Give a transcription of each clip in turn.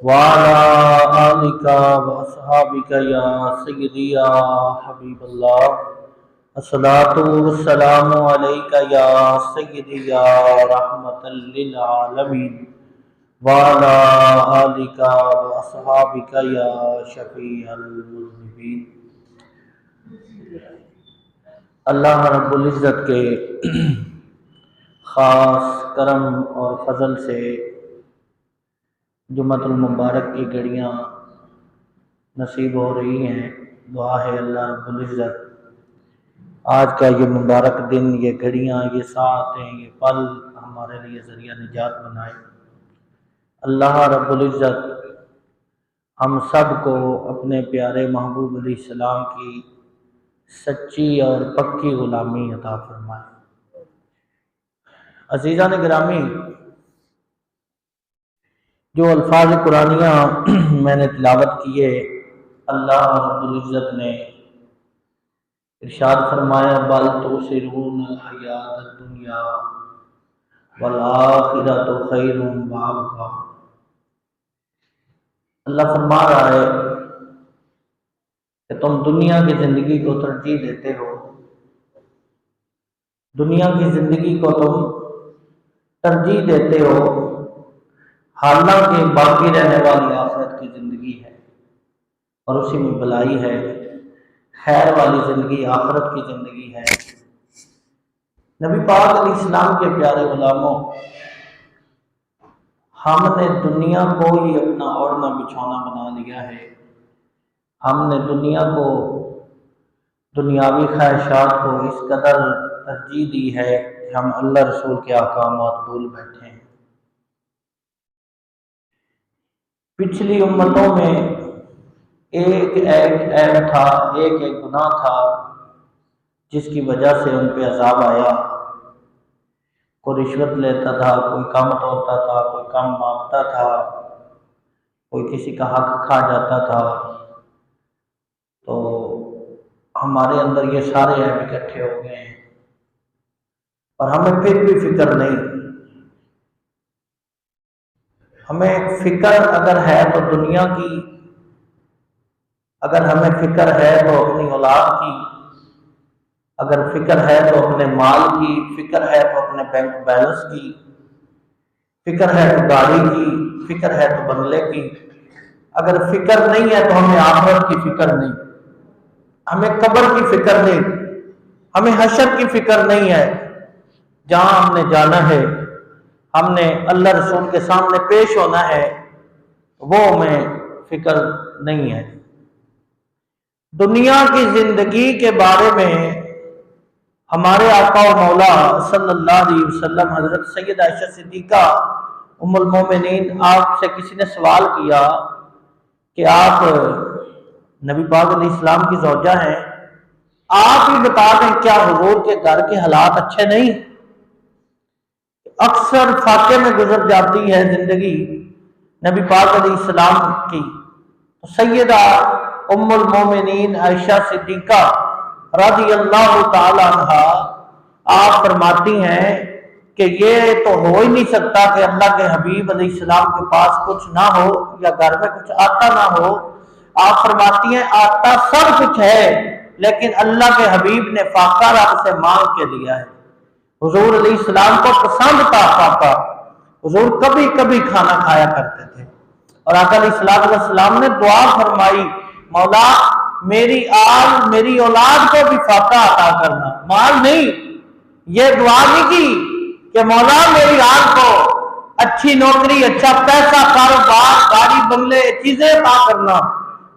وعلى آلك وأصحابك يا سيدي يا حبيب الله الصلاة والسلام عليك يا سيدي يا رحمة للعالمين وعلى آلك وأصحابك يا شفيع المذنبين۔ اللہ رب العزت کے خاص کرم اور فضل سے جمعۃ المبارک کی گھڑیاں نصیب ہو رہی ہیں۔ دعا ہے اللہ رب العزت آج کا یہ مبارک دن، یہ گھڑیاں، یہ ساعتیں، یہ پل ہمارے لیے ذریعہ نجات بنائے۔ اللہ رب العزت ہم سب کو اپنے پیارے محبوب علیہ السلام کی سچی اور پکی غلامی عطا فرمائے۔ عزیزان گرامی، جو الفاظ قرآنیہ میں نے تلاوت کیے، اللہ رب العزت نے ارشاد فرمایا بل تؤثرون الحیات الدنیا والآخرۃ خیر وابقیٰ۔ اللہ فرما رہا ہے کہ تم دنیا کی زندگی کو ترجیح دیتے ہو، دنیا کی زندگی کو تم ترجیح دیتے ہو، حالانکہ باقی رہنے والی آخرت کی زندگی ہے اور اسی میں بھلائی ہے۔ خیر والی زندگی آخرت کی زندگی ہے۔ نبی پاک علیہ السلام کے پیارے غلاموں، ہم نے دنیا کو ہی اپنا اوڑھنا بچھونا بنا لیا ہے۔ ہم نے دنیا کو، دنیاوی خواہشات کو اس قدر ترجیح دی ہے کہ ہم اللہ رسول کے احکامات بھول بیٹھے ہیں۔ پچھلی امتوں میں ایک عیب تھا، ایک گناہ تھا جس کی وجہ سے ان پہ عذاب آیا۔ کوئی رشوت لیتا تھا، کوئی کم توڑتا تھا، کوئی کم مانگتا تھا، کوئی کسی کا حق کھا جاتا تھا۔ تو ہمارے اندر یہ سارے عیب اکٹھے ہو گئے ہیں اور ہمیں پھر بھی فکر نہیں۔ ہمیں فکر اگر ہے تو دنیا کی، اگر ہمیں فکر ہے تو اپنی اولاد کی، اگر فکر ہے تو اپنے مال کی، فکر ہے تو اپنے بینک بیلنس کی، فکر ہے تو گاڑی کی، فکر ہے تو بنگلے کی۔ اگر فکر نہیں ہے تو ہمیں آخرت کی فکر نہیں، ہمیں قبر کی فکر نہیں، ہمیں حشر کی فکر نہیں ہے۔ جہاں ہم نے جانا ہے، ہم نے اللہ رسول کے سامنے پیش ہونا ہے، وہ ہمیں فکر نہیں ہے۔ دنیا کی زندگی کے بارے میں ہمارے آقا و مولا صلی اللہ علیہ وسلم حضرت سید عائشہ صدیقہ ام المومنین، آپ سے کسی نے سوال کیا کہ آپ نبی پاک علیہ السلام کی زوجہ ہیں، آپ ہی بتا دیں کیا حضور کے گھر کے حالات اچھے نہیں؟ اکثر فاقے میں گزر جاتی ہے زندگی نبی پاک علیہ السلام کی۔ سیدہ ام المومنین عائشہ صدیقہ رضی اللہ تعالی عنہا آپ فرماتی ہیں کہ یہ تو ہو ہی نہیں سکتا کہ اللہ کے حبیب علیہ السلام کے پاس کچھ نہ ہو یا گھر میں کچھ آتا نہ ہو۔ آپ فرماتی ہیں آتا سب کچھ ہے، لیکن اللہ کے حبیب نے فاقہ رب سے مانگ کے دیا ہے۔ حضور علیہ السلام کو پسند تھا فاقہ، حضور کبھی کبھی کھانا کھایا کرتے تھے اور آقا علیہ السلام نے دعا فرمائی مولا میری اولاد کو بھی فاقہ عطا کرنا، مال نہیں۔ یہ دعا نہیں کی کہ مولا میری آل کو اچھی نوکری، اچھا پیسہ، کاروبار، گاڑی، بنگلے، چیزیں عطا کرنا،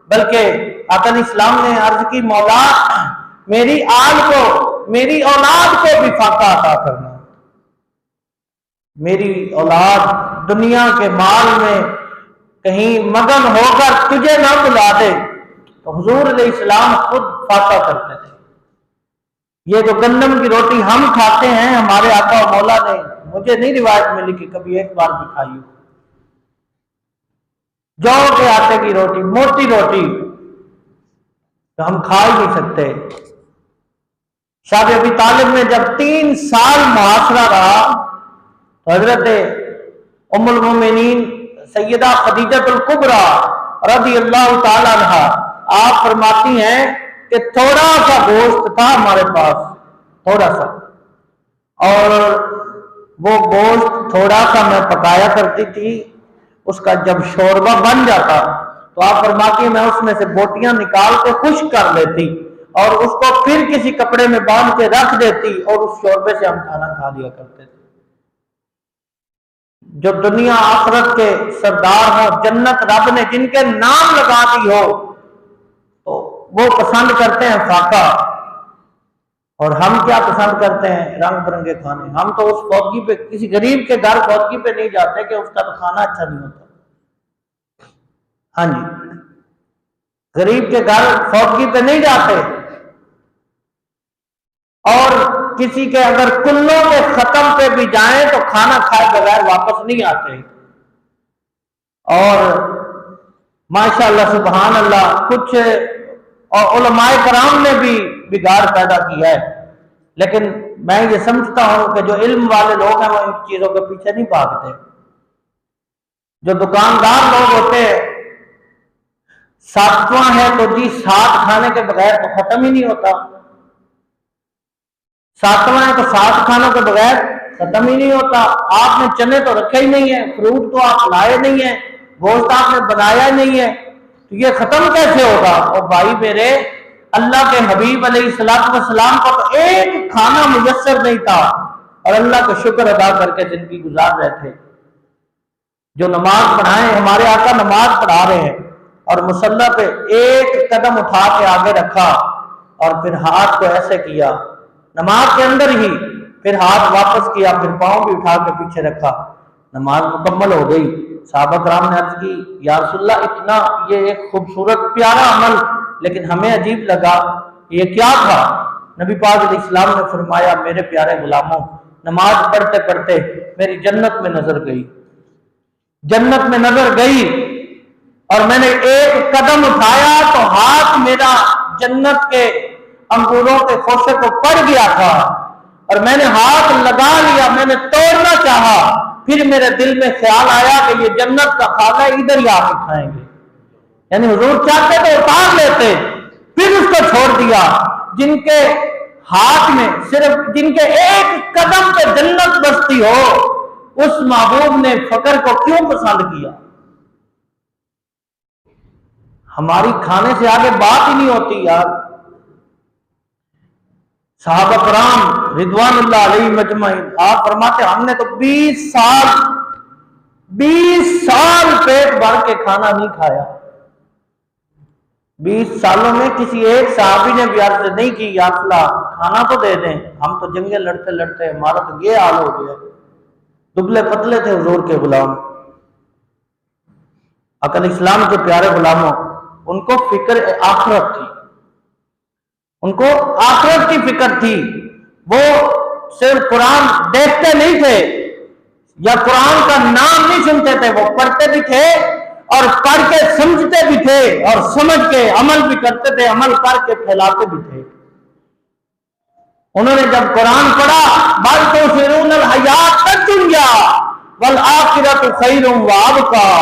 بلکہ آقا علیہ السلام نے عرض کی مولا میری آل کو، میری اولاد کو بھی فاقہ عطا کرنا۔ میری اولاد دنیا کے مال میں کہیں مگن ہو کر تجھے نہ بلا دے، تو حضور علیہ السلام خود فاقہ کرتے تھے۔ یہ جو گندم کی روٹی ہم کھاتے ہیں، ہمارے آقا و مولا نے، مجھے نہیں روایت ملی کہ کبھی ایک بار بھی کھائی ہو۔ جو کے آٹے کی روٹی، موٹی روٹی تو ہم کھا ہی نہیں سکتے۔ شاہ ابی طالب میں جب 3 سال محاصرہ رہا تو حضرت ام المومنین سیدہ خدیجہ الکبریٰ رضی اللہ تعالی عنہا، آپ فرماتی ہیں کہ تھوڑا سا گوشت تھا ہمارے پاس، تھوڑا سا، اور وہ گوشت تھوڑا سا میں پکایا کرتی تھی، اس کا جب شوربہ بن جاتا تو آپ فرماتی ہیں میں اس میں سے بوٹیاں نکال کے خشک کر لیتی اور اس کو پھر کسی کپڑے میں باندھ کے رکھ دیتی اور اس شوربے سے ہم کھانا کھا لیا کرتے تھے۔ جو دنیا آخرت کے سردار ہوں، جنت رب نے جن کے نام لگا دی ہو، تو وہ پسند کرتے ہیں فاقہ، اور ہم کیا پسند کرتے ہیں؟ رنگ برنگے کھانے۔ ہم تو اس فوتگی پہ، کسی غریب کے گھر فوتگی پہ نہیں جاتے کہ اس کا تو کھانا اچھا نہیں ہوتا۔ ہاں جی، غریب کے گھر فوتگی پہ نہیں جاتے، اور کسی کے اگر کلوں کے ختم پہ بھی جائیں تو کھانا کھائے بغیر واپس نہیں آتے۔ اور ماشاءاللہ سبحان اللہ، کچھ علماء کرام نے بھی بگاڑ پیدا کیا ہے، لیکن میں یہ سمجھتا ہوں کہ جو علم والے لوگ ہیں وہ ان چیزوں کے پیچھے نہیں بھاگتے۔ جو دکاندار لوگ ہوتے ہیں، ساتواں ہے تو جی سات کھانے کے بغیر تو ختم ہی نہیں ہوتا، ساتواں ہے تو سات کھانوں کے بغیر ختم ہی نہیں ہوتا۔ آپ نے چنے تو رکھے ہی نہیں ہے، فروٹ تو آپ لائے نہیں ہیں، گوشت آپ نے بنایا ہی نہیں ہے، تو یہ ختم کیسے ہوگا؟ اور بھائی میرے، اللہ کے حبیب علیہ السلام کو تو ایک کھانا میسر نہیں تھا اور اللہ کا شکر ادا کر کے زندگی گزار رہے تھے۔ جو نماز پڑھائیں، ہمارے آقا نماز پڑھا رہے ہیں اور مصلی پہ ایک قدم اٹھا کے آگے رکھا اور پھر ہاتھ کو ایسے کیا، نماز کے اندر ہی، پھر ہاتھ واپس کیا، پھر پاؤں بھی اٹھا کے پیچھے رکھا، نماز مکمل ہو گئی۔ صحابہ کرام نے عرض کی یا رسول اللہ، اتنا یہ ایک خوبصورت پیارا عمل لیکن ہمیں عجیب لگا، یہ کیا تھا؟ نبی پاک علیہ السلام نے فرمایا میرے پیارے غلاموں، نماز پڑھتے پڑھتے میری جنت میں نظر گئی، جنت میں نظر گئی، اور میں نے ایک قدم اٹھایا تو ہاتھ میرا جنت کے انگوروں کے خوشے کو پڑ گیا تھا، اور میں نے ہاتھ لگا لیا، میں نے توڑنا چاہا، پھر میرے دل میں خیال آیا کہ یہ جنت کا کھانا ادھر ہی آ کے کھائیں گے، یعنی حضور چاہتے تو اتار لیتے، پھر اس کو چھوڑ دیا۔ جن کے ہاتھ میں صرف، جن کے ایک قدم پہ جنت بستی ہو، اس محبوب نے فقر کو کیوں پسند کیا؟ ہماری کھانے سے آگے بات ہی نہیں ہوتی یار۔ صحابہ کرام رضوان اللہ علیہ مجمعین، آپ فرماتے ہم نے تو 20 سال پیٹ بھر کے کھانا نہیں کھایا۔ 20 سالوں میں کسی ایک صحابی نے بھی عرض نہیں کی یا رسول اللہ کھانا تو دے دیں، ہم تو جنگیں لڑتے لڑتے ہمارا تو یہ حال ہو گیا۔ دبلے پتلے تھے حضور کے غلام، عقل اسلام کے پیارے غلاموں، ان کو فکر آخرت تھی، ان کو آخرت کی فکر تھی۔ وہ صرف قرآن دیکھتے نہیں تھے یا قرآن کا نام نہیں سنتے تھے، وہ پڑھتے بھی تھے اور پڑھ کے سمجھتے بھی تھے اور سمجھ کے عمل بھی کرتے تھے، عمل کر کے پھیلاتے بھی تھے۔ انہوں نے جب قرآن پڑھا بل تؤثرون الحیات الدنیا والآخرۃ خیر وابقیٰ،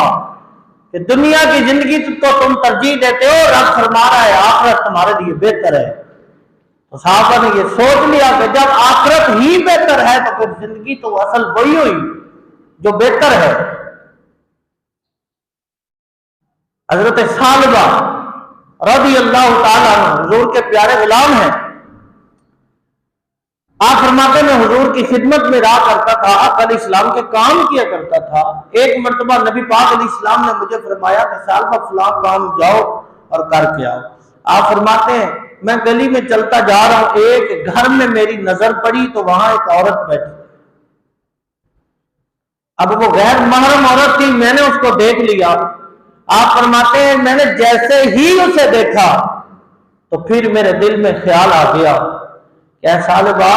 کہ دنیا کی زندگی کو تم ترجیح دیتے ہو، رب فرما رہا ہے آخرت تمہارے لیے بہتر ہے۔ تو صحابہ نے یہ سوچ لیا کہ جب آخرت ہی بہتر ہے تو پھر زندگی تو اصل وہی ہوئی جو بہتر ہے۔ حضرت ثعلبہ رضی اللہ تعالیٰ عنہ حضور کے پیارے غلام ہیں، آپ فرماتے میں حضور کی خدمت میں رہا کرتا تھا، آقا علیہ السلام کے کام کیا کرتا تھا۔ ایک مرتبہ نبی پاک علیہ السلام نے مجھے فرمایا کہ ثعلبہ فلاں کام جاؤ اور کر کے آؤ۔ آپ فرماتے ہیں میں گلی میں چلتا جا رہا ہوں، ایک گھر میں میری نظر پڑی تو وہاں ایک عورت بیٹھی، اب وہ غیر محرم عورت تھی، میں نے اس کو دیکھ لیا۔ آپ فرماتے ہیں میں نے جیسے ہی اسے دیکھا تو پھر میرے دل میں خیال آ گیا کہ اے ثعلبہ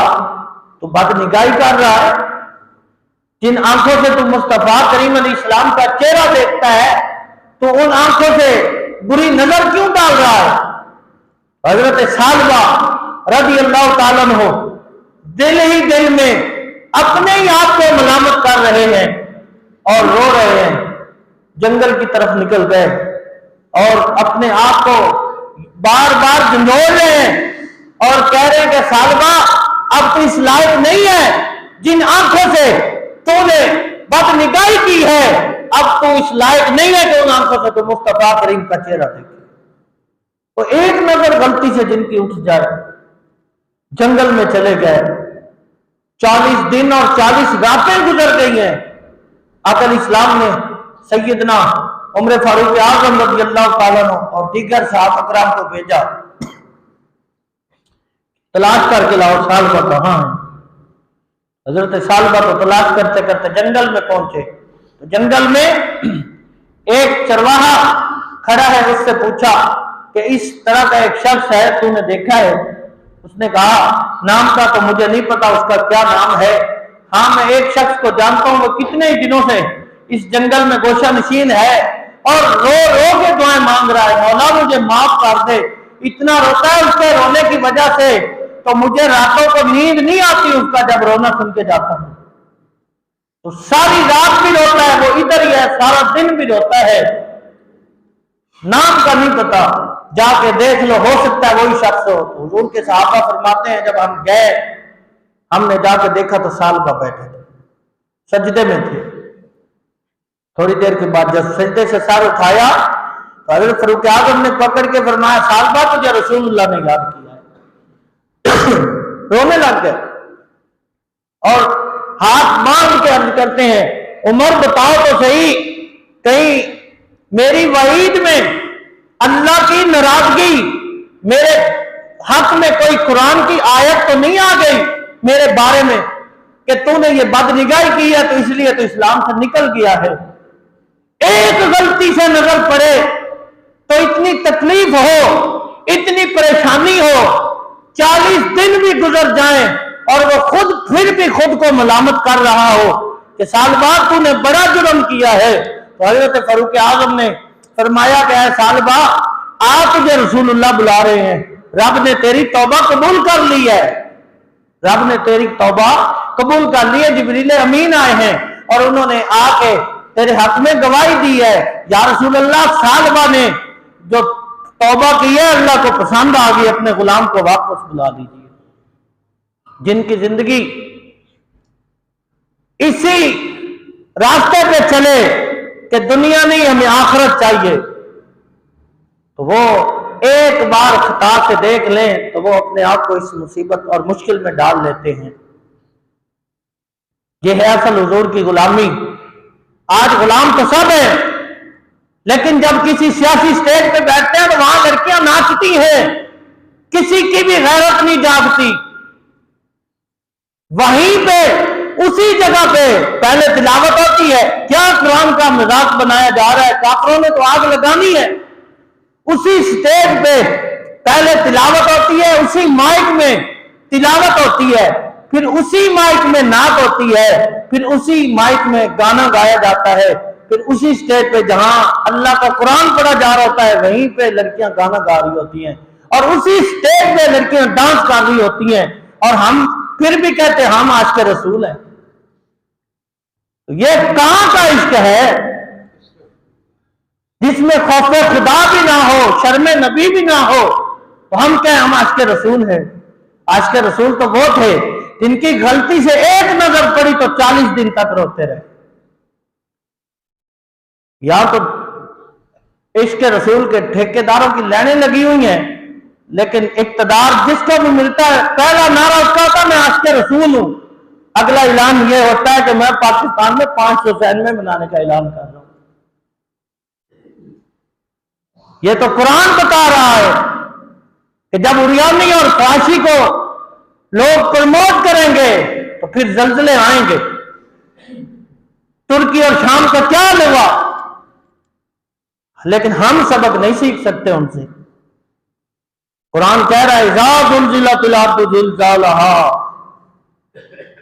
تو بد نگاہی کر رہا ہے، جن آنکھوں سے تو مصطفیٰ کریم علیہ السلام کا چہرہ دیکھتا ہے تو ان آنکھوں سے بری نظر کیوں ڈال رہا ہے؟ حضرت ثعلبہ رضی اللہ تعالیٰ عنہ دل ہی دل میں اپنے ہی آپ کو ملامت کر رہے ہیں اور رو رہے ہیں۔ جنگل کی طرف نکل گئے اور اپنے آپ کو بار بار جھنجھوڑ رہے ہیں اور کہہ رہے ہیں کہ ثعلبہ اب تو اس لائق نہیں ہے، جن آنکھوں سے تو نے بد نگاہی کی ہے اب تو اس لائق نہیں ہے کہ ان آنکھوں سے تو مصطفیٰ کریم کا چہرہ دیکھے۔ تو ایک نظر غلطی سے جن کی اٹھ جائے، جنگل میں چلے گئے، 40 دن اور 40 راتیں گزر گئی ہیں۔ آقا علیہ السلام نے سیدنا عمر فاروق اعظم رضی اللہ تعالیٰ عنہ اور دیگر صحابہ کرام کو بھیجا، تلاش کر کے لاؤ ثعلبہ کہاں ہے۔ حضرت ثعلبہ کو تلاش کرتے کرتے جنگل میں پہنچے تو جنگل میں ایک چرواہا کھڑا ہے، اس سے پوچھا کہ اس طرح کا ایک شخص ہے، تو نے دیکھا ہے؟ اس نے کہا نام کا تو مجھے نہیں پتا، اس کا کیا نام ہے؟ ہاں میں ایک شخص کو جانتا ہوں، وہ کتنے ہی دنوں سے اس جنگل میں گوشہ نشین ہے اور رو رو کے دعائیں مانگ رہا ہے، مولا مجھے معاف کر دے۔ اتنا روتا ہے، اس کے رونے کی وجہ سے تو مجھے راتوں کو نیند نہیں آتی اس کا جب رونا سن کے جاتا ہوں، تو ساری رات بھی روتا ہے، وہ ادھر ہی ہے، سارا دن بھی روتا ہے، نام کا نہیں پتا، جا کے دیکھ لو، ہو سکتا ہے وہی شخص ہو۔ تو حضور کے صحابہ فرماتے ہیں جب ہم گئے، ہم نے جا کے دیکھا تو ثعلبہ بیٹھے تھے، سجدے میں تھے۔ تھوڑی دیر کے بعد جب سجدے سے سر اٹھایا تو حضرت فاروق اعظم نے پکڑ کے فرمایا ثعلبہ تجھے رسول اللہ نے یاد کیا ہے۔ رونے لگ گئے اور ہاتھ باندھ کے عرض کرتے ہیں عمر بتاؤ تو صحیح، کہیں میری وعید میں اللہ کی ناراضگی، میرے حق میں کوئی قرآن کی آیت تو نہیں آ گئی میرے بارے میں کہ تو نے یہ بد نگاہی کی ہے تو اس لیے تو اسلام سے نکل گیا ہے؟ ایک غلطی سے نظر پڑے تو اتنی تکلیف ہو، اتنی پریشانی ہو، 40 دن بھی گزر جائیں اور وہ خود پھر بھی خود کو ملامت کر رہا ہو کہ ثعلبہ تو نے بڑا جرم کیا ہے۔ تو حضرت فاروق اعظم نے فرمایا کہ اے ثعلبہ آپ تجھے رسول اللہ بلا رہے ہیں، رب نے تیری توبہ قبول کر لی ہے، رب نے تیری توبہ قبول کر لی ہے، جبریل امین آئے ہیں اور انہوں نے آ کے تیرے حق میں گواہی دی ہے، یا رسول اللہ ثعلبہ نے جو توبہ کی ہے اللہ کو پسند آ گئی، اپنے غلام کو واپس بلا دیجیے۔ جن کی زندگی اسی راستے پہ چلے کہ دنیا نہیں ہمیں آخرت چاہیے، تو وہ ایک بار خطا سے دیکھ لیں تو وہ اپنے آپ کو اس مصیبت اور مشکل میں ڈال لیتے ہیں۔ یہ ہے اصل حضور کی غلامی۔ آج غلام تو سب ہے، لیکن جب کسی سیاسی سٹیج پہ بیٹھتے ہیں تو وہاں لڑکیاں ناچتی ہیں، کسی کی بھی غیرت نہیں جاگتی۔ وہیں پہ اسی جگہ پہ پہلے تلاوت ہوتی ہے، کیا قرآن کا مذاق بنایا جا رہا ہے، کافروں نے تو آگ لگانی ہے۔ اسی سٹیج پہ پہلے تلاوت ہوتی ہے، اسی مائک میں تلاوت ہوتی ہے، پھر اسی مائک میں نعت ہوتی ہے، پھر اسی مائک میں گانا گایا جاتا ہے، پھر اسی سٹیج پہ جہاں اللہ کا قرآن پڑھا جا رہا ہوتا ہے وہیں پہ لڑکیاں گانا گا رہی ہوتی ہیں، اور اسی سٹیج پہ لڑکیاں ڈانس کر رہی ہوتی ہیں، اور ہم پھر بھی کہتے ہیں ہم عاشق رسول ہیں۔ یہ کہاں کا عشق ہے جس میں خوف خدا بھی نہ ہو، شرم نبی بھی نہ ہو، تو ہم کہیں ہم عاشق رسول ہیں؟ عاشق رسول تو وہ تھے جن کی غلطی سے ایک نظر پڑی تو 40 دن تک روتے رہے۔ یا تو عشق رسول کے ٹھیکیداروں کی لائنیں لگی ہوئی ہیں، لیکن اقتدار جس کو بھی ملتا ہے پہلا نعرہ اس کا ہوتا ہے میں عاشق رسول ہوں، اگلا اعلان یہ ہوتا ہے کہ میں پاکستان میں 500 سین میں بنانے کا اعلان کر رہا ہوں۔ یہ تو قرآن بتا رہا ہے کہ جب عریانی اور فحاشی کو لوگ پروموٹ کریں گے تو پھر زلزلے آئیں گے۔ ترکی اور شام کا کیا ہوا، لیکن ہم سبق نہیں سیکھ سکتے ان سے۔ قرآن کہہ رہا ہے اذا زلزلت الارض زلزالها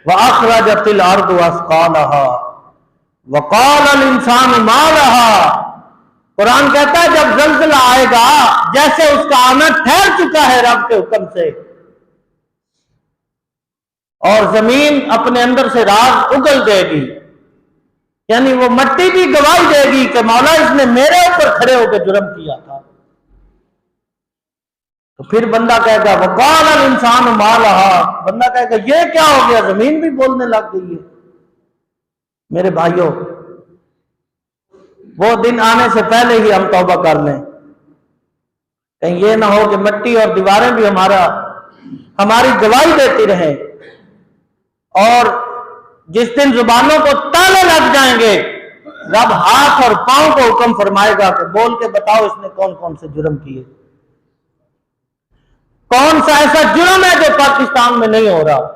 واخرجت الارض اثقالها وقال الانسان ما لها۔ قرآن کہتا ہے جب زلزلہ آئے گا جیسے اس کا آنا ٹھہر چکا ہے رب کے حکم سے، اور زمین اپنے اندر سے راز اگل دے گی، یعنی وہ مٹی بھی گواہی دے گی کہ مولا اس نے میرے اوپر کھڑے ہو کے جرم کیا تھا۔ تو پھر بندہ کہے گا وقال الانسان ما لہا، بندہ کہے گا یہ کیا ہو گیا، زمین بھی بولنے لگ گئی ہے۔ میرے بھائیوں، وہ دن آنے سے پہلے ہی ہم توبہ کر لیں، کہیں یہ نہ ہو کہ مٹی اور دیواریں بھی ہماری گواہی دیتی رہیں، اور جس دن زبانوں کو تالے لگ جائیں گے رب ہاتھ اور پاؤں کو حکم فرمائے گا کہ بول کے بتاؤ اس نے کون کون سے جرم کیے، کون سا ایسا جرم ہے جو پاکستان میں نہیں ہو رہا،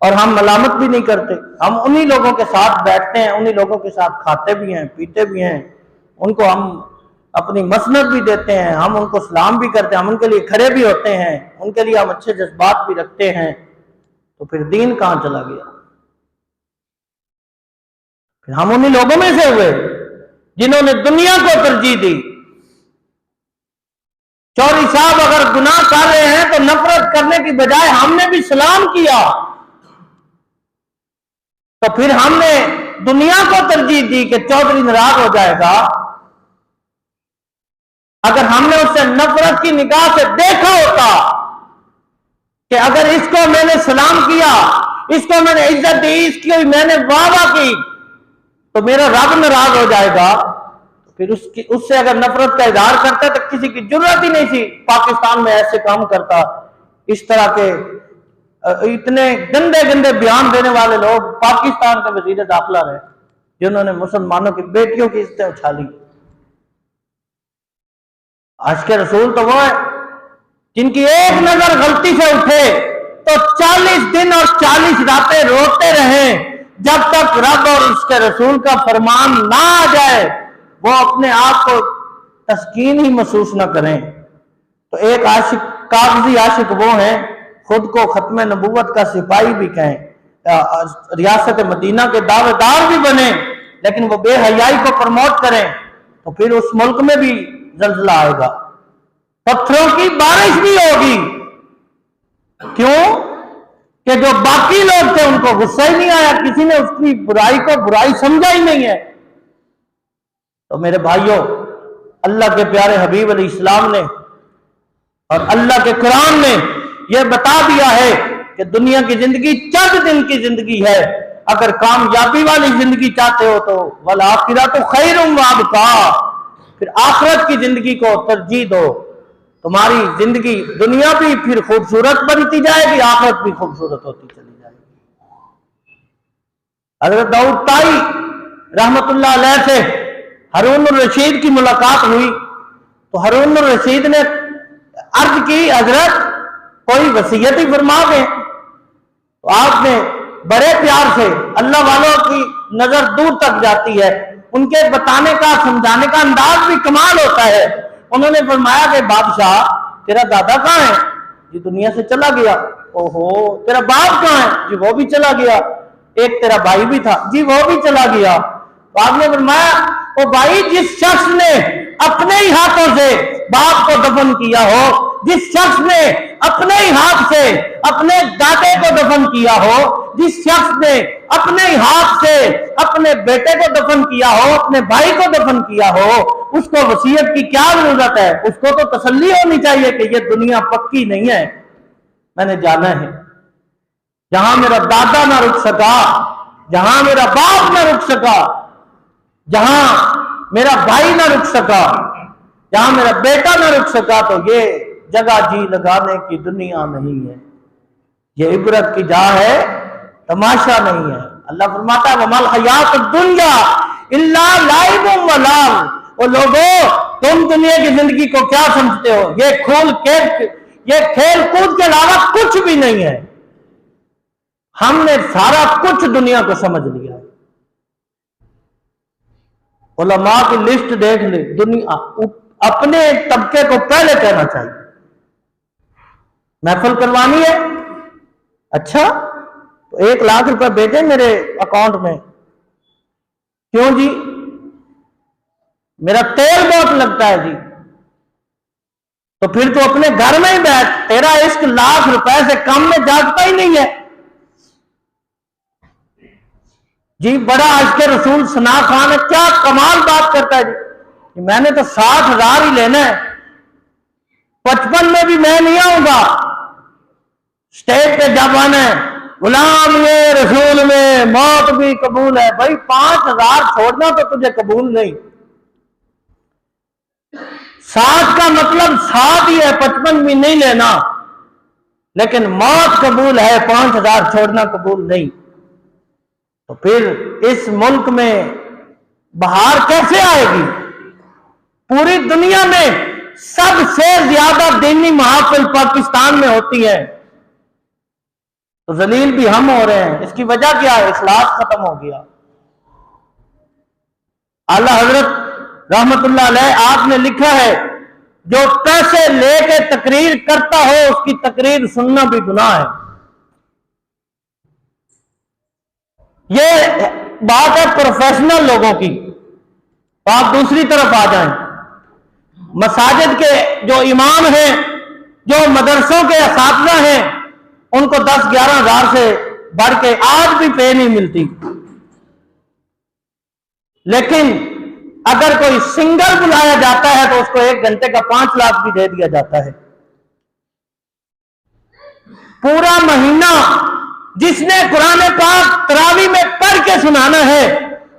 اور ہم ملامت بھی نہیں کرتے۔ ہم انہی لوگوں کے ساتھ بیٹھتے ہیں، انہی لوگوں کے ساتھ کھاتے بھی ہیں، پیتے بھی ہیں، ان کو ہم اپنی مسند بھی دیتے ہیں، ہم ان کو سلام بھی کرتے ہیں، ہم ان کے لیے کھڑے بھی ہوتے ہیں، ان کے لیے ہم اچھے جذبات بھی رکھتے ہیں، تو پھر دین کہاں چلا گیا؟ پھر ہم انہی لوگوں میں سے ہوئے جنہوں نے دنیا کو ترجیح دی۔ چوری صاحب اگر گناہ کر رہے ہیں تو نفرت کرنے کی بجائے ہم نے بھی سلام کیا، تو پھر ہم نے دنیا کو ترجیح دی کہ چودھری ناراض ہو جائے گا۔ اگر ہم نے اس سے نفرت کی نگاہ سے دیکھا ہوتا کہ اگر اس کو میں نے سلام کیا، اس کو میں نے عزت دی، اس کی میں نے واہ واہ کی، تو میرا رب ناراض ہو جائے گا، پھر اس سے اگر نفرت کا اظہار کرتا تو کسی کی ضرورت ہی نہیں تھی پاکستان میں ایسے کام کرتا۔ اس طرح کے اتنے گندے گندے بیان دینے والے لوگ پاکستان کے وزیر داخلہ رہے جنہوں نے مسلمانوں کی بیٹیوں کی عزتیں اچھالی۔ عاشق رسول تو وہ ہے جن کی ایک نظر غلطی سے اٹھے تو 40 دن اور 40 راتیں روتے رہیں جب تک رب اور اس کے رسول کا فرمان نہ آ جائے، وہ اپنے آپ کو تسکین ہی محسوس نہ کریں۔ تو ایک عاشق، کاغذی عاشق وہ ہیں خود کو ختم نبوت کا سپاہی بھی کہیں، ریاست مدینہ کے دعوے دار بھی بنیں، لیکن وہ بے حیائی کو پروموٹ کریں، تو پھر اس ملک میں بھی زلزلہ آئے گا، پتھروں کی بارش بھی ہوگی۔ کیوں کہ جو باقی لوگ تھے ان کو غصہ ہی نہیں آیا، کسی نے اس کی برائی کو برائی سمجھا ہی نہیں ہے۔ تو میرے بھائیوں، اللہ کے پیارے حبیب علیہ السلام نے اور اللہ کے قرآن نے یہ بتا دیا ہے کہ دنیا کی زندگی چند دن کی زندگی ہے، اگر کامیابی والی زندگی چاہتے ہو تو وَالْآخِرَةُ خَيْرٌ وَأَبْقَىٰ، پھر آخرت کی زندگی کو ترجیح دو، تمہاری زندگی دنیا بھی پھر خوبصورت بنتی جائے گی، آخرت بھی خوبصورت ہوتی چلی جائے گی۔ حضرت داؤد طائی رحمت اللہ علیہ سے ہارون الرشید کی ملاقات ہوئی تو ہارون الرشید نے عرض کی حضرت کوئی وصیت ہی فرما دیں، تو آپ نے بڑے پیار سے، اللہ والوں کی نظر دور تک جاتی ہے، ان کے بتانے کا سمجھانے کا انداز بھی کمال ہوتا ہے، انہوں نے فرمایا کہ بادشاہ تیرا دادا کہاں ہے؟ جی دنیا سے چلا گیا۔ اوہو، تیرا باپ کہاں ہے؟ جی وہ بھی چلا گیا۔ ایک تیرا بھائی بھی تھا؟ جی وہ بھی چلا گیا۔ تو آپ نے فرمایا وہ بھائی جس شخص نے اپنے ہی ہاتھوں سے باپ کو دفن کیا ہو، جس شخص نے اپنے ہی ہاتھ سے اپنے دادے کو دفن کیا ہو، جس شخص نے اپنے ہی ہاتھ سے اپنے بیٹے کو دفن کیا ہو، اپنے بھائی کو دفن کیا ہو، اس کو وصیت کی کیا ضرورت ہے؟ اس کو تو تسلی ہونی چاہیے کہ یہ دنیا پکی نہیں ہے، میں نے جانا ہے۔ جہاں میرا دادا نہ رک سکا، جہاں میرا باپ نہ رک سکا، جہاں میرا بھائی نہ رک سکا، جہاں میرا بیٹا نہ رک سکا، تو یہ جگہ جی لگانے کی دنیا نہیں ہے، یہ عبرت کی جا ہے، تماشا نہیں ہے۔ اللہ فرماتا ہے وَمَا الْحَيَاةُ الدُّنْيَا إِلَّا لَعِبٌ وَلَهْوٌ، او لوگو تم دنیا کی زندگی کو کیا سمجھتے ہو؟ یہ کھیل کود کے علاوہ کچھ بھی نہیں ہے۔ ہم نے سارا کچھ دنیا کو سمجھ لیا ہے۔ علماء کی لسٹ دیکھ لی، دنیا اپنے طبقے کو پہلے کہنا چاہیے۔ محفل کروانی ہے، اچھا تو 1 لاکھ روپے بھیجیں میرے اکاؤنٹ میں۔ کیوں جی؟ میرا تیل بہت لگتا ہے جی۔ تو پھر تو اپنے گھر میں ہی بیٹھ، تیرا عشق 1 لاکھ روپے سے کم میں جاگتا ہی نہیں ہے۔ جی بڑا عاشق رسول ثنا خان ہے، کیا کمال بات کرتا ہے جی، میں نے تو 60,000 ہی لینا ہے، 55 میں بھی میں نہیں آؤں گا، اسٹیج پہ جب آنا ہے غلام یہ رسول میں موت بھی قبول ہے۔ بھائی 5,000 چھوڑنا تو تجھے قبول نہیں، 60 کا مطلب 60 ہی ہے، 55 بھی نہیں لینا، لیکن موت قبول ہے، 5,000 چھوڑنا قبول نہیں۔ تو پھر اس ملک میں بہار کیسے آئے گی؟ پوری دنیا میں سب سے زیادہ دینی محافل پاکستان میں ہوتی ہے، تو ذلیل بھی ہم ہو رہے ہیں۔ اس کی وجہ کیا ہے؟ اخلاص ختم ہو گیا۔ اعلی حضرت رحمت اللہ علیہ آپ نے لکھا ہے جو پیسے لے کے تقریر کرتا ہو اس کی تقریر سننا بھی گناہ ہے۔ یہ بات ہے پروفیشنل لوگوں کی۔ آپ دوسری طرف آ جائیں، مساجد کے جو امام ہیں، جو مدرسوں کے اساتذہ ہیں، ان کو 10-11 ہزار سے بڑھ کے آج بھی پے نہیں ملتی، لیکن اگر کوئی سنگر بلایا جاتا ہے تو اس کو 1 گھنٹے کا 5 لاکھ بھی دے دیا جاتا ہے۔ پورا مہینہ جس نے قرآن پاک تراویح میں پڑھ کے سنانا ہے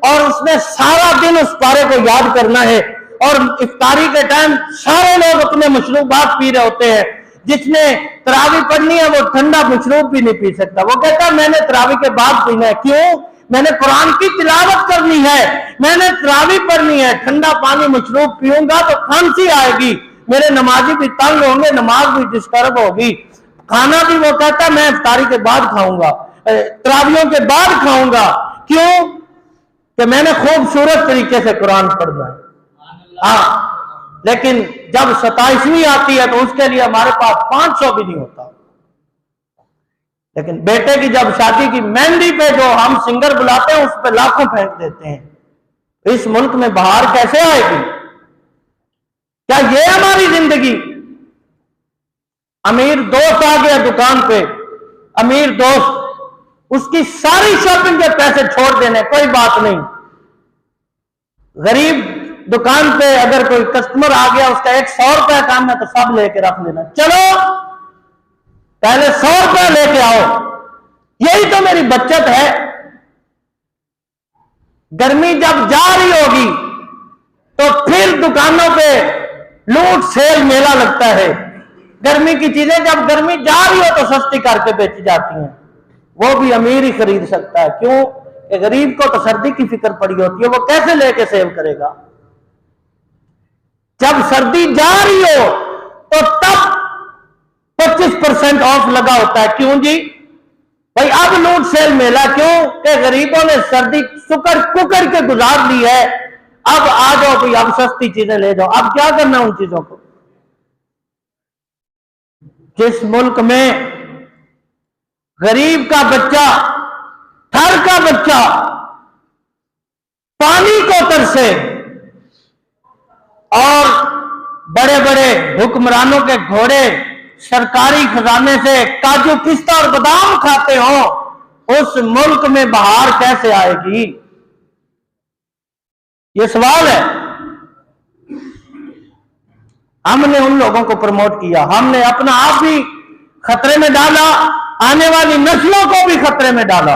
اور اس نے سارا دن اس پارے کو یاد کرنا ہے، اور افطاری کے ٹائم سارے لوگ اپنے مشروبات پی رہے ہوتے ہیں، جس نے تراویح پڑھنی ہے وہ ٹھنڈا مشروب بھی نہیں پی سکتا، وہ کہتا ہے میں نے تراویح کے بعد پینا ہے۔ کیوں؟ میں نے قرآن کی تلاوت کرنی ہے، میں نے تراویح پڑھنی ہے، ٹھنڈا پانی مشروب پیوں گا تو کھانسی آئے گی، میرے نمازی بھی تنگ ہوں گے، نماز بھی ڈسٹرب ہوگی۔ کھانا بھی وہ کہتا ہے میں افطاری کے بعد کھاؤں گا، تراویحوں کے بعد کھاؤں گا۔ کیوں؟ کہ میں نے خوبصورت طریقے سے قرآن پڑھنا ہے۔ ہاں، لیکن جب 27ویں آتی ہے تو اس کے لیے ہمارے پاس 500 بھی نہیں ہوتا، لیکن بیٹے کی جب شادی کی مہندی پہ جو ہم سنگر بلاتے ہیں اس پہ لاکھوں پھینک دیتے ہیں۔ اس ملک میں بہار کیسے آئے گی؟ کیا یہ ہماری زندگی؟ امیر دوست آ گیا دکان پہ، امیر دوست، اس کی ساری شاپنگ کے پیسے چھوڑ دینے، کوئی بات نہیں۔ غریب دکان پہ اگر کوئی کسٹمر آ گیا اس کا 100 روپے کام ہے تو سب لے کے رکھ لینا، چلو پہلے 100 روپے لے کے آؤ، یہی تو میری بچت ہے۔ گرمی جب جا رہی ہوگی تو پھر دکانوں پہ لوٹ سیل میلہ لگتا ہے، گرمی کی چیزیں جب گرمی جا رہی ہو تو سستی کر کے بیچی جاتی ہیں، وہ بھی امیر ہی خرید سکتا ہے۔ کیوں؟ کہ غریب کو تو سردی کی فکر پڑی ہوتی ہے، وہ کیسے لے کے سیو کرے گا؟ جب سردی جا رہی ہو تو تب 25% آف لگا ہوتا ہے۔ کیوں جی؟ بھائی اب لوٹ سیل میلہ کیوں؟ کہ غریبوں نے سردی ککر کے گزار لی ہے، اب آ جاؤ بھائی، اب سستی چیزیں لے جاؤ۔ اب کیا کرنا ان چیزوں کو؟ جس ملک میں غریب کا بچہ، تھر کا بچہ پانی کو ترسے اور بڑے بڑے حکمرانوں کے گھوڑے سرکاری خزانے سے کاجو پستہ اور بادام کھاتے ہوں، اس ملک میں بہار کیسے آئے گی؟ یہ سوال ہے۔ ہم نے ان لوگوں کو پروموٹ کیا، ہم نے اپنا آپ بھی خطرے میں ڈالا، آنے والی نسلوں کو بھی خطرے میں ڈالا۔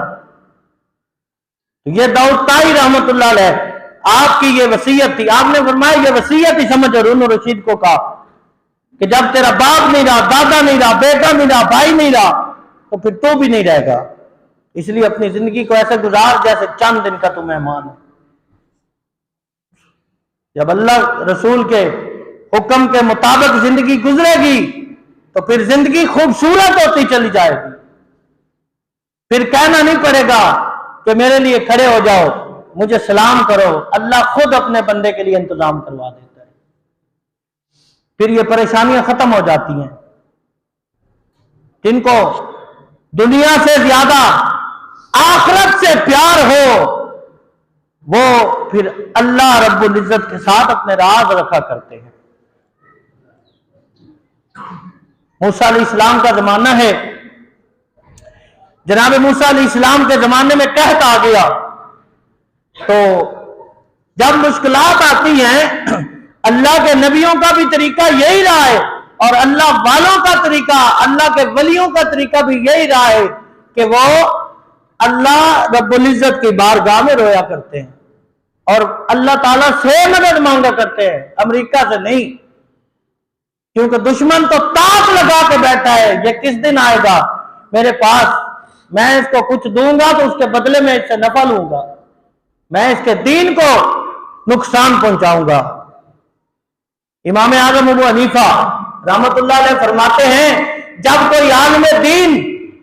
یہ داؤد طائی رحمت اللہ علیہ آپ کی یہ وصیت تھی، آپ نے فرمایا یہ وصیت ہی سمجھ ہارون الرشید کو کہا کہ جب تیرا باپ نہیں رہا، دادا نہیں رہا، بیٹا نہیں رہا، بھائی نہیں رہا، تو پھر تو بھی نہیں رہے گا، اس لیے اپنی زندگی کو ایسے گزار جیسے چند دن کا تو مہمان ہے۔ جب اللہ رسول کے حکم کے مطابق زندگی گزرے گی تو پھر زندگی خوبصورت ہوتی چلی جائے گی، پھر کہنا نہیں پڑے گا کہ میرے لیے کھڑے ہو جاؤ، مجھے سلام کرو، اللہ خود اپنے بندے کے لیے انتظام کروا دیتا ہے۔ پھر یہ پریشانیاں ختم ہو جاتی ہیں۔ جن کو دنیا سے زیادہ آخرت سے پیار ہو وہ پھر اللہ رب العزت کے ساتھ اپنے راز رکھا کرتے ہیں۔ موسیٰ علیہ السلام کا زمانہ ہے، جناب موسیٰ علیہ السلام کے زمانے میں قحط آ گیا، تو جب مشکلات آتی ہیں اللہ کے نبیوں کا بھی طریقہ یہی رہا ہے اور اللہ والوں کا طریقہ، اللہ کے ولیوں کا طریقہ بھی یہی رہا ہے کہ وہ اللہ رب العزت کی بارگاہ میں رویا کرتے ہیں اور اللہ تعالیٰ سے مدد مانگا کرتے ہیں، امریکہ سے نہیں، کیونکہ دشمن تو تاک لگا کے بیٹھا ہے یہ کس دن آئے گا میرے پاس، میں اس کو کچھ دوں گا تو اس کے بدلے میں اس سے نفع لوں گا، میں اس کے دین کو نقصان پہنچاؤں گا۔ امام اعظم ابو حنیفہ رحمت اللہ علیہ فرماتے ہیں جب کوئی عالم دین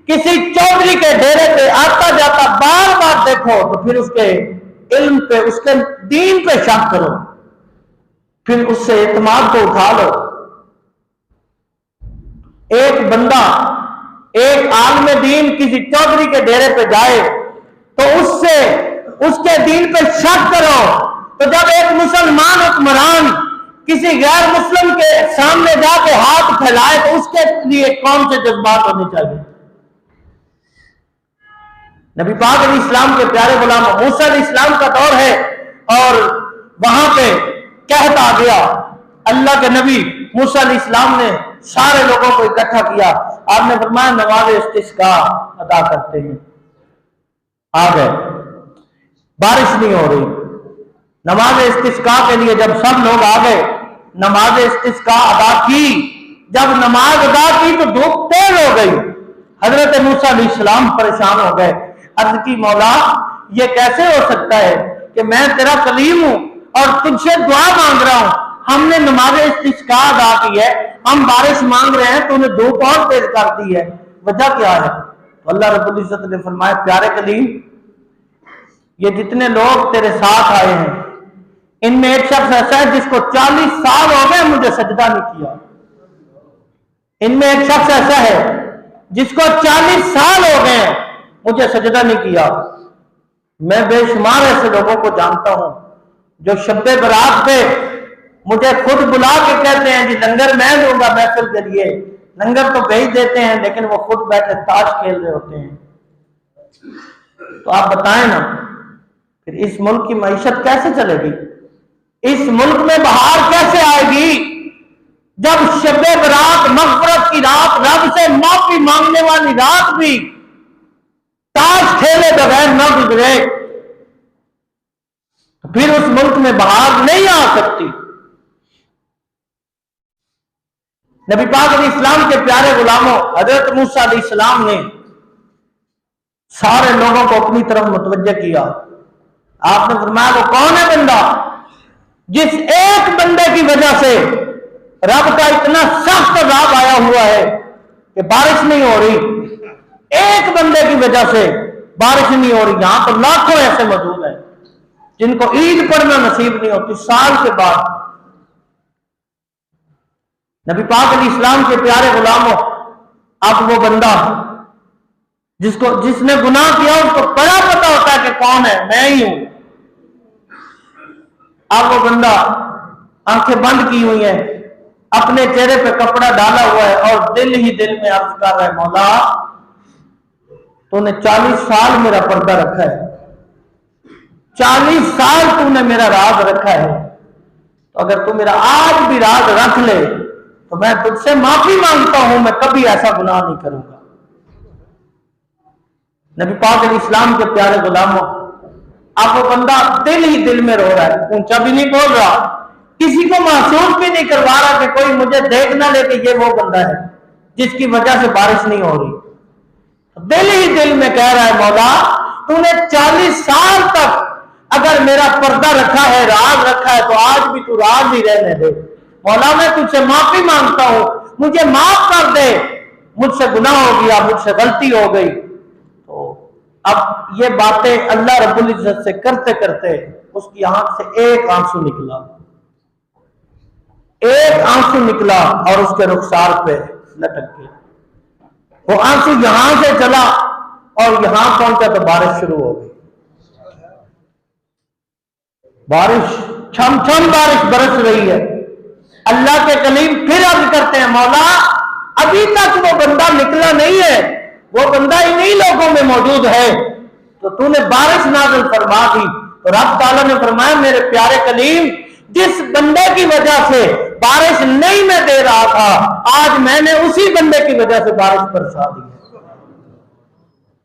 کسی چودھری کے ڈیرے پہ آتا جاتا بار بار دیکھو تو پھر اس کے علم پہ، اس کے دین پہ شک کرو، پھر اس سے اعتماد کو اٹھا لو۔ ایک بندہ، ایک عالم دین کسی چودھری کے ڈیرے پہ جائے تو اس کے دین پہ شک کرو، تو جب ایک مسلمان حکمران کسی غیر مسلم کے سامنے جا کے ہاتھ پھیلائے تو اس کے لیے کون سے جذبات ہونے چاہیے؟ نبی پاک علیہ السلام کے پیارے غلام موسیٰ علیہ السلام کا دور ہے اور وہاں پہ کہتا گیا، اللہ کے نبی موسیٰ علیہ السلام نے سارے لوگوں کو اکٹھا کیا، آپ نے فرمایا نماز استسقاء ادا کرتے ہیں۔ آ گئے، بارش نہیں ہو رہی، نماز استسقاء کے لیے جب سب لوگ آ گئے، نماز استسقاء ادا کی، جب نماز ادا کی تو دھوپ تیز ہو گئی، حضرت موسیٰ علیہ السلام پریشان ہو گئے، عرض کی مولا یہ کیسے ہو سکتا ہے کہ میں تیرا کلیم ہوں اور تجھ سے دعا مانگ رہا ہوں، ہم نے نماز استسقاء ادا کی ہے، ہم بارش مانگ رہے ہیں، تو نے دھوپ اور تیز کر دی ہے، وجہ کیا ہے؟ تو اللہ رب العزت نے فرمایا پیارے کلیم یہ جتنے لوگ تیرے ساتھ آئے ہیں ان میں ایک شخص ایسا ہے جس کو 40 سال ہو گئے مجھے سجدہ نہیں کیا، ان میں ایک شخص ایسا ہے جس کو 40 سال ہو گئے مجھے سجدہ نہیں کیا۔ میں بے شمار ایسے لوگوں کو جانتا ہوں جو شب برات پہ مجھے خود بلا کے کہتے ہیں جی لنگر میں دوں گا محفل کے لیے، لنگر تو بھیج دیتے ہیں لیکن وہ خود بیٹھے تاش کھیل رہے ہوتے ہیں۔ تو آپ بتائیں نا پھر اس ملک کی معیشت کیسے چلے گی؟ اس ملک میں بہار کیسے آئے گی جب شب برات مغفرت کی رات، رب سے معافی مانگنے والی رات بھی تاش کھیلے بغیر نہ گزرے؟ پھر اس ملک میں بہار نہیں آ سکتی۔ نبی پاک علیہ السلام کے پیارے غلاموں حضرت موسیٰ علیہ السلام نے سارے لوگوں کو اپنی طرف متوجہ کیا، آپ نے فرمایا وہ کون ہے بندہ جس ایک بندے کی وجہ سے رب کا اتنا سخت عذاب آیا ہوا ہے کہ بارش نہیں ہو رہی، ایک بندے کی وجہ سے بارش نہیں ہو رہی۔ یہاں تو لاکھوں ایسے موجود ہیں جن کو عید پڑھنا نصیب نہیں ہوتی سال کے بعد۔ نبی پاک علیہ السلام کے پیارے غلاموں اب وہ بندہ جس نے گناہ کیا اس کو بڑا پتا ہوتا ہے کہ کون ہے، میں ہی ہوں۔ اب وہ بندہ آنکھیں بند کی ہوئی ہیں، اپنے چہرے پہ کپڑا ڈالا ہوا ہے اور دل ہی دل میں عرض کر رہا ہے مولا تو نے 40 سال میرا پردہ رکھا ہے، 40 سال تو نے میرا راز رکھا ہے، تو اگر تو میرا آج بھی راز رکھ لے تو میں تجھ سے معافی مانگتا ہوں، میں کبھی ایسا گناہ نہیں کروں گا۔ نبی پاک علیہ السلام کے پیارے غلاموں اب وہ بندہ دل ہی دل میں رو رہا ہے، اونچا بھی نہیں بول رہا، کسی کو محسوس بھی نہیں کروا رہا کہ کوئی مجھے دیکھ نہ لے کہ یہ وہ بندہ ہے جس کی وجہ سے بارش نہیں ہو رہی۔ دل ہی دل میں کہہ رہا ہے مولا تو نے 40 سال تک اگر میرا پردہ رکھا ہے، راز رکھا ہے، تو آج بھی تو راز ہی رہنے دے۔ مولا میں تجھ سے معافی مانگتا ہوں، مجھے معاف کر دے، مجھ سے گناہ ہو گیا، مجھ سے غلطی ہو گئی۔ تو اب یہ باتیں اللہ رب العزت سے کرتے کرتے اس کی آنکھ سے ایک آنسو نکلا، ایک آنسو نکلا اور اس کے رخسار پہ لٹک گیا۔ وہ آنسو یہاں سے چلا اور یہاں پہنچا تو بارش شروع ہو گئی، بارش چھم چھم بارش برس رہی ہے۔ اللہ کے کلیم پھر عرض کرتے ہیں مولا ابھی تک وہ بندہ نکلا نہیں ہے، وہ بندہ انہی لوگوں میں موجود ہے، تو تو نے بارش نازل فرما دی تو رب تعالیٰ نے فرمایا میرے پیارے کلیم جس بندے کی وجہ سے بارش نہیں میں دے رہا تھا آج میں نے اسی بندے کی وجہ سے بارش برسا دی ہے۔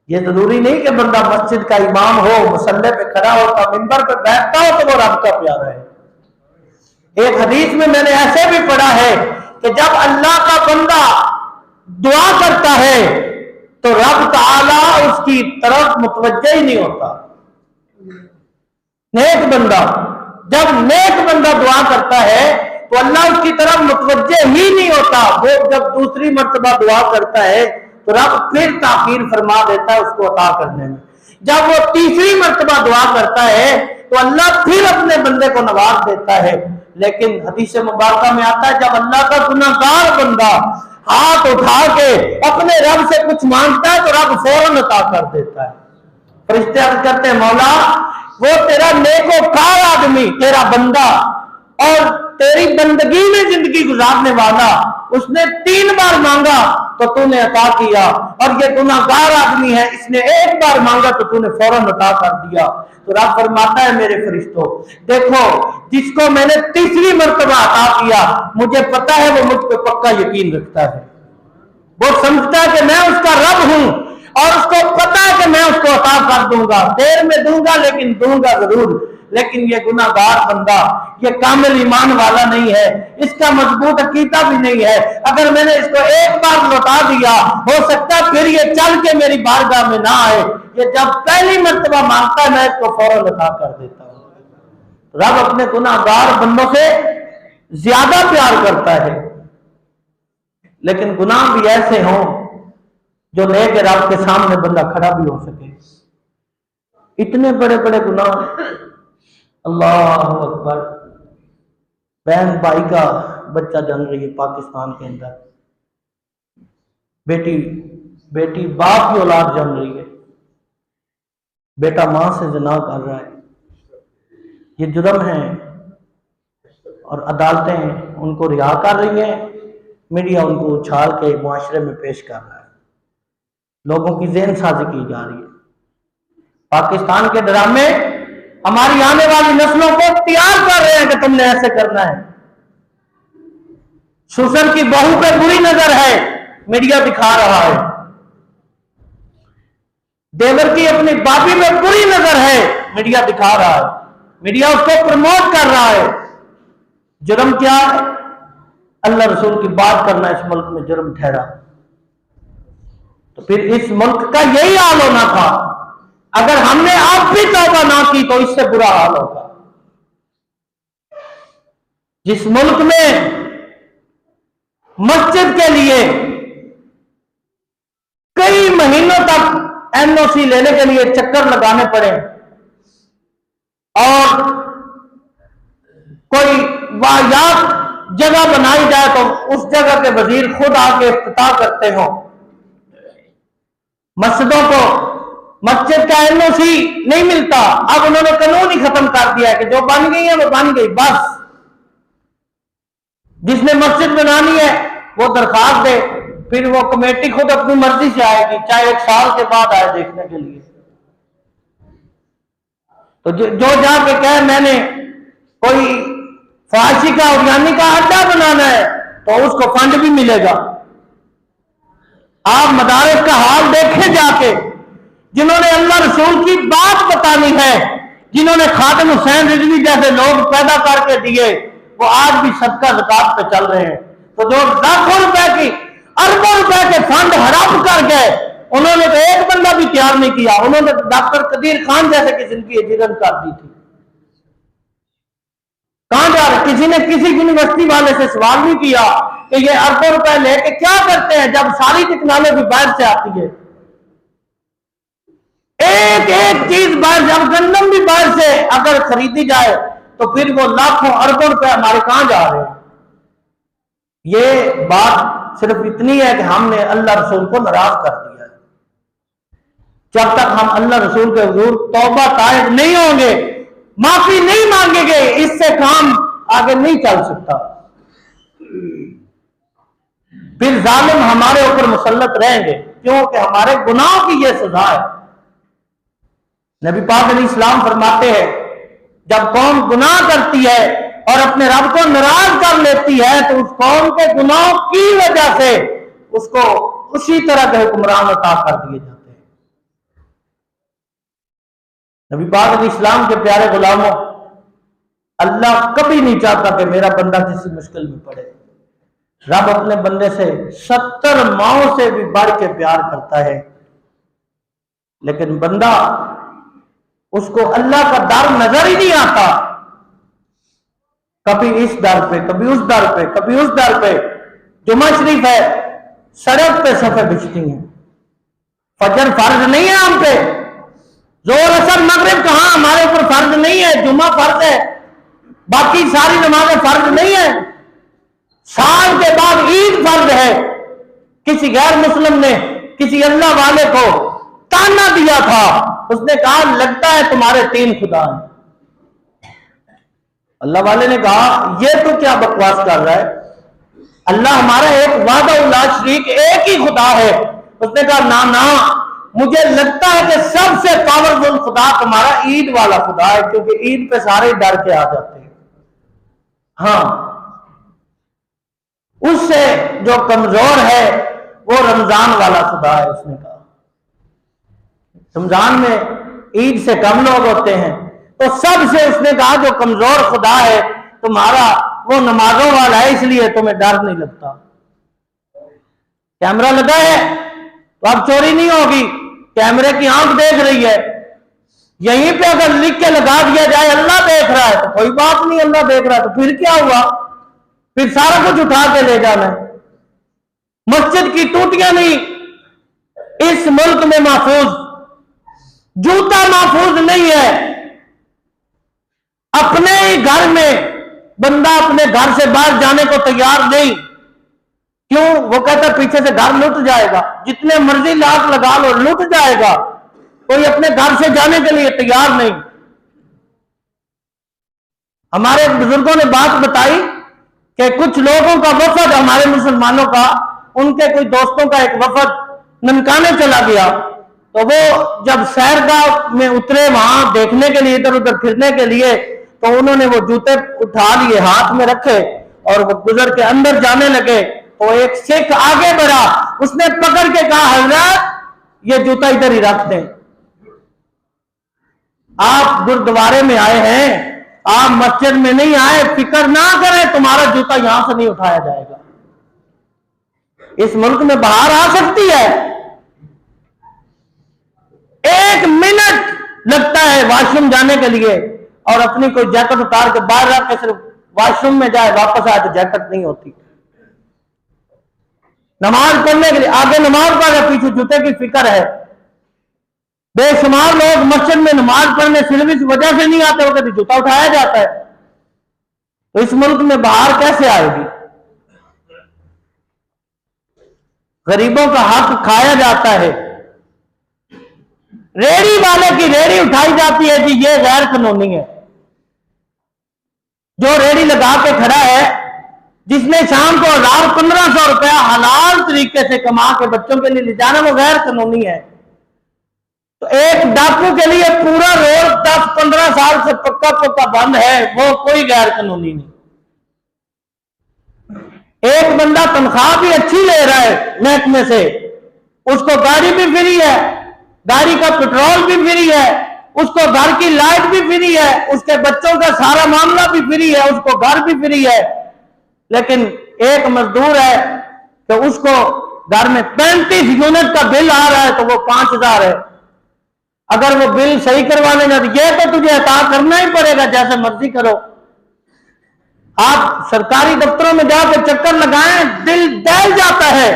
یہ ضروری نہیں کہ بندہ مسجد کا امام ہو، مصلی پہ کھڑا ہوتا، منبر پہ بیٹھتا ہو تو وہ رب کا پیارا ہے۔ ایک حدیث میں نے ایسے بھی پڑھا ہے کہ جب اللہ کا بندہ دعا کرتا ہے تو رب تعالیٰ اس کی طرف متوجہ ہی نہیں ہوتا۔ نیک بندہ جب نیک بندہ دعا کرتا ہے تو اللہ اس کی طرف متوجہ ہی نہیں ہوتا۔ وہ جب دوسری مرتبہ دعا کرتا ہے تو رب پھر تاخیر فرما دیتا ہے اس کو عطا کرنے میں۔ جب وہ تیسری مرتبہ دعا کرتا ہے تو اللہ پھر اپنے بندے کو نواز دیتا ہے۔ لیکن حدیث مبارکہ میں آتا ہے جب اللہ کا گناہگار بندہ ہاتھ اٹھا کے اپنے رب سے کچھ مانگتا ہے تو رب فوراً عطا کر دیتا ہے۔ فرشتے عرض کرتے ہیں مولا وہ تیرا نیکوکار آدمی، تیرا بندہ اور تیری بندگی میں زندگی گزارنے والا، اس نے 3 بار مانگا تو تو نے عطا کیا، اور یہ گناہگار آدمی ہے اس نے 1 بار مانگا تو تو نے فوراً عطا کر دیا۔ تو رب فرماتا ہے میرے فرشتوں دیکھو جس کو میں نے تیسری مرتبہ عطا کیا مجھے پتا ہے وہ مجھ پہ پکا یقین رکھتا ہے، وہ سمجھتا ہے کہ میں اس کا رب ہوں اور اس کو پتا ہے کہ میں اس کو عطا کر دوں گا، دیر میں دوں گا لیکن دوں گا ضرور۔ لیکن یہ گناہگار بندہ یہ کامل ایمان والا نہیں ہے، اس کا مضبوط عقیدہ بھی نہیں ہے، اگر میں نے اس کو 1 بار لوٹا دیا ہو سکتا پھر یہ چل کے میری بارگاہ میں نہ آئے، یہ جب پہلی مرتبہ مانگتا ہے میں اس کو فوراً عطا کر دیتا ہوں۔ رب اپنے گناہگار بندوں سے زیادہ پیار کرتا ہے، لیکن گناہ بھی ایسے ہوں جو لے کے رب کے سامنے بندہ کھڑا بھی ہو سکے۔ اتنے بڑے بڑے گناہ، اللہ اکبر، بہن بھائی کا بچہ جن رہی ہے پاکستان کے اندر، بیٹی باپ کی اولاد جن رہی ہے، بیٹا ماں سے زنا کر رہا ہے، یہ جرم ہے اور عدالتیں ان کو رہا کر رہی ہیں، میڈیا ان کو اچھال کے معاشرے میں پیش کر رہا ہے، لوگوں کی ذہن سازی کی جا رہی ہے۔ پاکستان کے ڈرامے ہماری آنے والی نسلوں کو تیار کر رہے ہیں کہ تم نے ایسے کرنا ہے۔ سسر کی بہو پہ بری نظر ہے، میڈیا دکھا رہا ہے، دیور کی اپنی بابی پہ بری نظر ہے، میڈیا دکھا رہا ہے، میڈیا اس کو پروموٹ کر رہا ہے۔ جرم کیا ہے؟ اللہ رسول کی بات کرنا اس ملک میں جرم ٹھہرا، تو پھر اس ملک کا یہی حال ہونا تھا۔ اگر ہم نے اب بھی توبہ نہ کی تو اس سے برا حال ہوگا۔ جس ملک میں مسجد کے لیے کئی مہینوں تک NOC لینے کے لیے چکر لگانے پڑے اور کوئی واحد جگہ بنائی جائے تو اس جگہ کے وزیر خود آ کے افتتاح کرتے ہوں، مسجدوں کو مسجد کا NOC نہیں ملتا، اب انہوں نے قانون ہی ختم کر دیا ہے کہ جو بن گئی ہے وہ بن گئی، بس جس نے مسجد بنانی ہے وہ درخواست دے، پھر وہ کمیٹی خود اپنی مرضی سے آئے گی، چاہے 1 سال کے بعد آئے دیکھنے کے لیے۔ تو جو جا کے کہے میں نے کوئی فحاشی کا اور یعنی کا اڈا بنانا ہے تو اس کو فنڈ بھی ملے گا۔ آپ مدارس کا حال دیکھیں جا کے، جنہوں نے اللہ رسول کی بات بتانی ہے، جنہوں نے خادم حسین رضوی جیسے لوگ پیدا کر کے دیے، وہ آج بھی صدقہ زکات پہ چل رہے ہیں۔ تو جو لاکھوں روپے کی اربوں روپے کے فنڈ ہڑپ کر گئے انہوں نے تو ایک بندہ بھی تیار نہیں کیا، انہوں نے ڈاکٹر قدیر خان جیسے کسی کی اجرت کر دی تھی۔ کہاں جا رہے؟ کسی نے کسی یونیورسٹی والے سے سوال نہیں کیا کہ یہ اربوں روپے لے کے کیا کرتے ہیں جب ساری ٹیکنالوجی باہر سے آتی ہے، ایک ایک چیز باہر، جب گندم بھی باہر سے اگر خریدی جائے تو پھر وہ لاکھوں اربوں روپے ہمارے کہاں جا رہے ہیں۔ یہ بات صرف اتنی ہے کہ ہم نے اللہ رسول کو ناراض کر دیا ہے۔ جب تک ہم اللہ رسول کے حضور توبہ طائب نہیں ہوں گے، معافی نہیں مانگیں گے، اس سے کام آگے نہیں چل سکتا۔ پھر ظالم ہمارے اوپر مسلط رہیں گے، کیونکہ ہمارے گناہوں کی یہ سزا ہے۔ نبی پاک علیہ السلام فرماتے ہیں جب قوم گناہ کرتی ہے اور اپنے رب کو ناراض کر لیتی ہے تو اس قوم کے گناہوں کی وجہ سے اس کو اسی طرح کے حکمران عطا کر دیے جاتے ہیں۔ نبی پاک علیہ السلام کے پیارے غلاموں، اللہ کبھی نہیں چاہتا کہ میرا بندہ کسی مشکل میں پڑے۔ رب اپنے بندے سے 70 ماؤں سے بھی بڑھ کے پیار کرتا ہے، لیکن بندہ اس کو اللہ کا ڈر نظر ہی نہیں آتا، کبھی اس در پہ، کبھی اس در پہ، کبھی اس در پہ۔ جمعہ شریف ہے، سڑک پہ صفیں بچتی ہیں۔ فجر فرض نہیں ہے ہم پہ، زور اثر مغرب کہاں ہمارے اوپر فرض نہیں ہے، جمعہ فرض ہے، باقی ساری نمازیں فرض نہیں ہے۔ سال کے بعد عید فرض ہے۔ کسی غیر مسلم نے کسی اللہ والے کو تانا دیا تھا، اس نے کہا لگتا ہے تمہارے 3 خدا ہیں۔ اللہ والے نے کہا یہ تو کیا بکواس کر رہا ہے، اللہ ہمارا ایک وحدہ لا شریک ایک ہی خدا ہے۔ اس نے کہا نہ، مجھے لگتا ہے کہ سب سے پاورفل خدا تمہارا عید والا خدا ہے، کیونکہ عید پہ سارے ڈر کے آ جاتے ہیں۔ ہاں، اس سے جو کمزور ہے وہ رمضان والا خدا ہے۔ اس نے کہا رمضان میں عید سے کم لوگ ہوتے ہیں، تو سب سے اس نے کہا جو کمزور خدا ہے تمہارا وہ نمازوں والا ہے، اس لیے تمہیں ڈر نہیں لگتا۔ کیمرہ لگا ہے تو اب چوری نہیں ہوگی، کیمرے کی آنکھ دیکھ رہی ہے۔ یہیں پہ اگر لکھ کے لگا دیا جائے اللہ دیکھ رہا ہے تو کوئی بات نہیں، اللہ دیکھ رہا ہے تو پھر کیا ہوا، پھر سارا کچھ اٹھا کے لے جانا ہے۔ مسجد کی ٹوٹیاں نہیں اس ملک میں محفوظ، جوتا محفوظ نہیں ہے۔ اپنے ہی گھر میں بندہ اپنے گھر سے باہر جانے کو تیار نہیں، کیوں؟ وہ کہتا ہے پیچھے سے گھر لٹ جائے گا، جتنے مرضی لاکھ لگا لو لٹ جائے گا، کوئی اپنے گھر سے جانے کے لیے تیار نہیں۔ ہمارے بزرگوں نے بات بتائی کہ کچھ لوگوں کا وفد ہمارے مسلمانوں کا، ان کے کوئی دوستوں کا ایک وفد ننکانے چلا گیا، تو وہ جب سیرگاہ میں اترے وہاں دیکھنے کے لیے، ادھر ادھر پھرنے کے لیے، تو انہوں نے وہ جوتے اٹھا لیے، ہاتھ میں رکھے اور وہ گزر کے اندر جانے لگے، تو ایک سکھ آگے بڑھا، اس نے پکڑ کے کہا حضرت یہ جوتا ادھر ہی رکھ دیں، آپ گردوارے میں آئے ہیں، آپ مسجد میں نہیں آئے، فکر نہ کریں تمہارا جوتا یہاں سے نہیں اٹھایا جائے گا۔ اس ملک میں باہر آ سکتی ہے، 1 منٹ لگتا ہے واش روم جانے کے لیے، اور اپنی کوئی جیکٹ اتار کے باہر رکھ کے صرف واش روم میں جائے، واپس آئے تو جیکٹ نہیں ہوتی۔ نماز پڑھنے کے لیے آگے نماز پڑھ رہے، پیچھے جوتے کی فکر ہے۔ بے شمار لوگ مسجد میں نماز پڑھنے صرف اس وجہ سے نہیں آتے، وہ کہتے جوتا اٹھایا جاتا ہے۔ تو اس ملک میں باہر کیسے آئے گی؟ غریبوں کا حق کھایا جاتا ہے، ریڑی والے کی ریڑی اٹھائی جاتی ہے، جی یہ غیر قانونی ہے۔ جو ریڑی لگا کے کھڑا ہے، جس نے شام کو 1500 روپیہ حلال طریقے سے کما کے بچوں کے لیے لے جانا، وہ غیر قانونی ہے۔ تو ایک ڈاکو کے لیے پورا روڈ 10-15 سال سے پکا بند ہے، وہ کوئی غیر قانونی نہیں۔ ایک بندہ تنخواہ بھی اچھی لے رہا ہے محکمے سے، اس کو گاڑی بھی فری ہے، گاڑی کا پیٹرول بھی فری ہے، اس کو گھر کی لائٹ بھی فری ہے، اس کے بچوں کا سارا معاملہ بھی فری ہے، اس کو گھر بھی فری ہے، لیکن ایک مزدور ہے کہ اس کو گھر میں 35 یونٹ کا بل آ رہا ہے تو وہ 5000 ہے۔ اگر وہ بل صحیح کروانے جاتے، یہ تو تجھے عطا کرنا ہی پڑے گا، جیسے مرضی کرو۔ آپ سرکاری دفتروں میں جا کے چکر لگائیں، دل دہل جاتا ہے،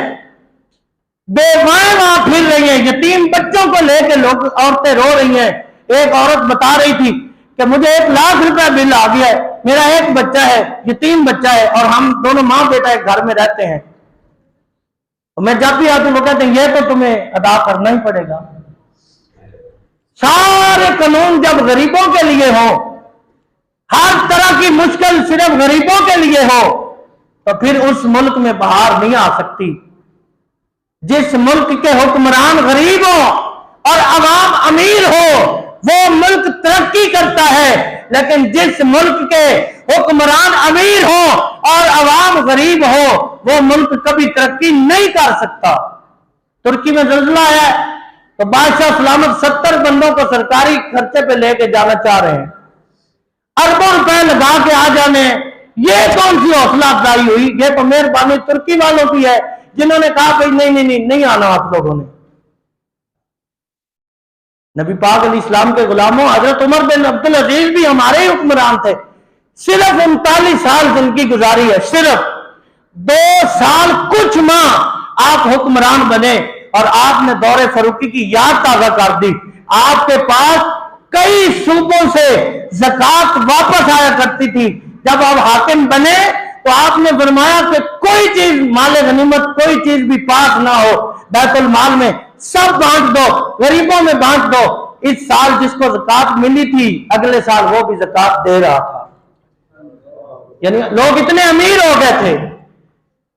بیوائیں وہاں پھر رہی ہیں، یتیم بچوں کو لے کے لوگ عورتیں رو رہی ہیں۔ ایک عورت بتا رہی تھی کہ مجھے 1 لاکھ روپے بل آ گیا ہے، میرا ایک بچہ ہے، یتیم بچہ ہے، اور ہم دونوں ماں بیٹا ایک گھر میں رہتے ہیں۔ میں جب بھی آتی ہوں وہ کہتے ہیں یہ تو تمہیں ادا کرنا ہی پڑے گا۔ سارے قانون جب غریبوں کے لیے ہو، ہر طرح کی مشکل صرف غریبوں کے لیے ہو، تو پھر اس ملک میں بہار نہیں آ سکتی۔ جس ملک کے حکمران غریب ہو اور عوام امیر ہو، وہ ملک ترقی کرتا ہے، لیکن جس ملک کے حکمران امیر ہو اور عوام غریب ہو وہ ملک کبھی ترقی نہیں کر سکتا۔ ترکی میں زلزلہ ہے تو بادشاہ سلامت 70 بندوں کو سرکاری خرچے پہ لے کے جانا چاہ رہے ہیں، اربوں روپے لگا کے آ جانے۔ یہ کون سی حوصلہ افزائی ہوئی؟ یہ تو مہربانی ترکی والوں کی ہے جنہوں نے کہا بھائی نہیں آنا آپ لوگوں نے۔ نبی پاک علیہ السلام کے غلاموں، حضرت عمر بن عبدالعزیز بھی ہمارے ہی حکمران تھے، صرف 39 سال زندگی گزاری ہے، صرف 2 سال کچھ ماہ آپ حکمران بنے اور آپ نے دور فاروقی کی یاد تازہ کر دی۔ آپ کے پاس کئی صوبوں سے زکوٰۃ واپس آیا کرتی تھی، جب آپ حاکم بنے تو آپ نے فرمایا کہ کوئی چیز مال غنیمت کوئی چیز بھی پاس نہ ہو، بیت المال میں سب بانٹ دو، غریبوں میں بانٹ دو۔ اس سال جس کو زکوٰۃ ملی تھی اگلے سال وہ بھی زکوٰۃ دے رہا تھا، یعنی لوگ اتنے امیر ہو گئے تھے۔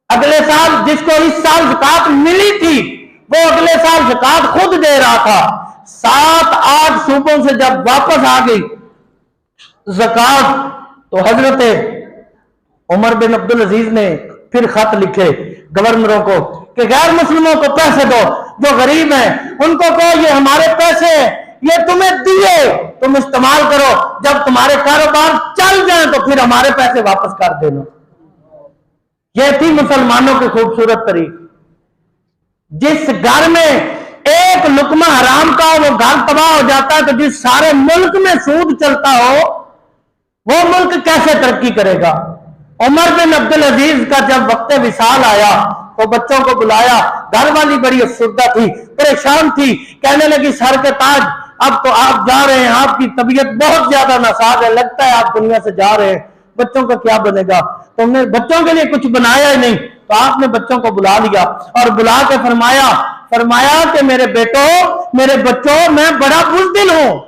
اگلے سال جس کو اس سال زکوٰۃ ملی تھی وہ اگلے سال زکوٰۃ خود دے رہا تھا۔ 7-8 صوبوں سے جب واپس آ گئی زکوٰۃ تو حضرت عمر بن عبدالعزیز نے پھر خط لکھے گورنروں کو کہ غیر مسلموں کو پیسے دو، جو غریب ہیں ان کو کہو یہ ہمارے پیسے ہیں، یہ تمہیں دیے تم استعمال کرو، جب تمہارے کاروبار چل جائیں تو پھر ہمارے پیسے واپس کر دینا۔ یہ تھی مسلمانوں کی خوبصورت طریق۔ جس گھر میں ایک لقمہ حرام کا وہ گھر تباہ ہو جاتا ہے، تو جس سارے ملک میں سود چلتا ہو وہ ملک کیسے ترقی کرے گا؟ عمر بن عبدالعزیز کا جب وقت وصال آیا تو بچوں کو بلایا، گھر والی بڑی افسردہ تھی، پریشان تھی، کہنے لگی سر کے تاج اب تو آپ جا رہے ہیں، آپ کی طبیعت بہت زیادہ ناساز ہے، لگتا ہے آپ دنیا سے جا رہے ہیں، بچوں کا کیا بنے گا؟ تم نے بچوں کے لیے کچھ بنایا ہی نہیں۔ تو آپ نے بچوں کو بلا لیا اور بلا کے فرمایا کہ میرے بیٹوں، میرے بچوں، میں بڑا بزدل ہوں،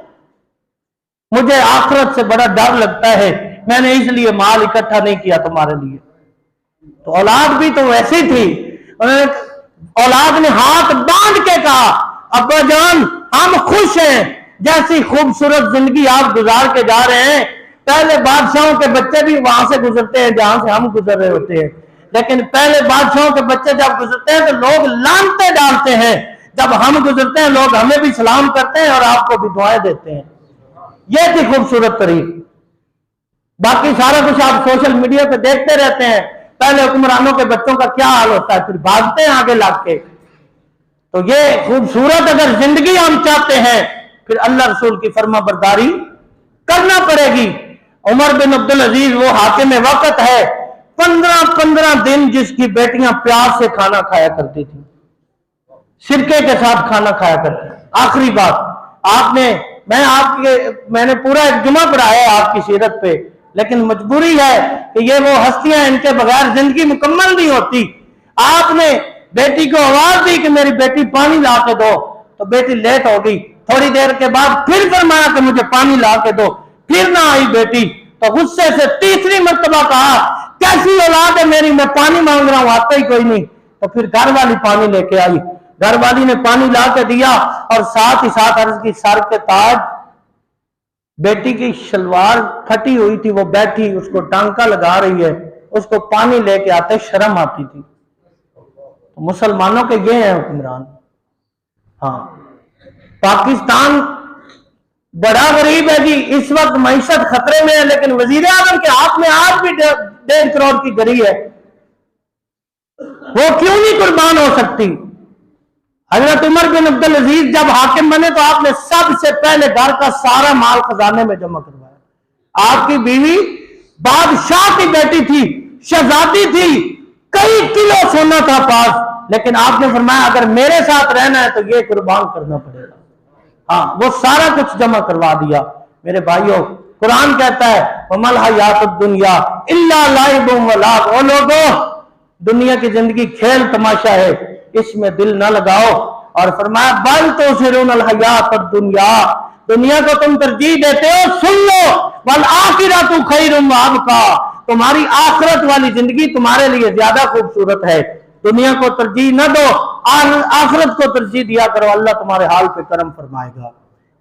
مجھے آخرت سے بڑا ڈر لگتا ہے، میں نے اس لیے مال اکٹھا نہیں کیا تمہارے لیے۔ تو اولاد بھی تو ویسی تھی، اولاد نے ہاتھ باندھ کے کہا ابا جان ہم خوش ہیں، جیسی خوبصورت زندگی آپ گزار کے جا رہے ہیں، پہلے بادشاہوں کے بچے بھی وہاں سے گزرتے ہیں جہاں سے ہم گزر رہے ہوتے ہیں، لیکن پہلے بادشاہوں کے بچے جب گزرتے ہیں تو لوگ لعنتیں ڈالتے ہیں، جب ہم گزرتے ہیں لوگ ہمیں بھی سلام کرتے ہیں اور آپ کو بھی دعائیں دیتے ہیں۔ یہ تھی خوبصورت طریق۔ باقی سارا کچھ آپ سوشل میڈیا پہ دیکھتے رہتے ہیں، پہلے حکمرانوں کے بچوں کا کیا حال ہوتا ہے، پھر بھاگتے ہیں آگے لگ کے۔ تو یہ خوبصورت اگر زندگی ہم چاہتے ہیں پھر اللہ رسول کی فرما برداری کرنا پڑے گی۔ عمر بن عبدالعزیز وہ حاکم وقت ہے، 15 دن جس کی بیٹیاں پیاس سے کھانا کھایا کرتی تھی، سرکے کے ساتھ کھانا کھایا کرتی تھی۔ آخری بات میں نے پورا ایک جمعہ پڑھایا ہے آپ کی سیرت پہ، لیکن مجبوری ہے کہ یہ وہ ہستیاں ان کے بغیر زندگی مکمل نہیں ہوتی۔ آپ نے بیٹی کو آواز دی کہ میری بیٹی پانی لا کے دو، تو بیٹی لیٹ ہو گئی، تھوڑی دیر کے بعد پھر فرمایا کہ مجھے پانی لا کے دو، پھر نہ آئی بیٹی، تو غصے سے تیسری مرتبہ کہا کیسی اولاد ہے میری، میں پانی مانگ رہا ہوں آتا ہی کوئی نہیں۔ تو پھر گھر والی پانی لے کے آئی، گھر والی نے پانی لا کے دیا اور ساتھ ہی ساتھ عرض کی سر کے تاج، بیٹی کی شلوار پھٹی ہوئی تھی، وہ بیٹھی اس کو ٹانکا لگا رہی ہے، اس کو پانی لے کے آتے شرم آتی تھی۔ تو مسلمانوں کے یہ ہیں حکمران۔ ہاں پاکستان بڑا غریب ہے جی، اس وقت معیشت خطرے میں ہے، لیکن وزیر اعظم کے ہاتھ میں آج بھی 1.5 کروڑ کی گری ہے، وہ کیوں نہیں قربان ہو سکتی؟ حضرت عمر بن عبدالعزیز جب حاکم بنے تو آپ نے سب سے پہلے گھر کا سارا مال خزانے میں جمع کروایا۔ آپ کی بیوی بادشاہ کی بیٹی تھی، شہزادی تھی، کئی کلو سونا تھا پاس، لیکن آپ نے فرمایا اگر میرے ساتھ رہنا ہے تو یہ قربان کرنا پڑے گا۔ ہاں وہ سارا کچھ جمع کروا دیا۔ میرے بھائیوں، قرآن کہتا ہے وَمَا الْحَيَاةُ الدُّنْيَا إِلَّا لَعِبٌ وَلَهْوٌ، او لوگوں دنیا کی زندگی کھیل تماشا ہے، اس میں دل نہ لگاؤ۔ اور فرمایا بَلْ تُؤْثِرُونَ الْحَيَاةَ الدُّنْيَا، دنیا کو تم ترجیح دیتے ہو، سن لو، وَالْآخِرَةُ خَيْرٌ وَأَبْقَىٰ، تمہاری آخرت والی زندگی تمہارے لیے زیادہ خوبصورت ہے۔ دنیا کو ترجیح نہ دو، آخرت کو ترجیح دیا کرو، اللہ تمہارے حال پہ کرم فرمائے گا۔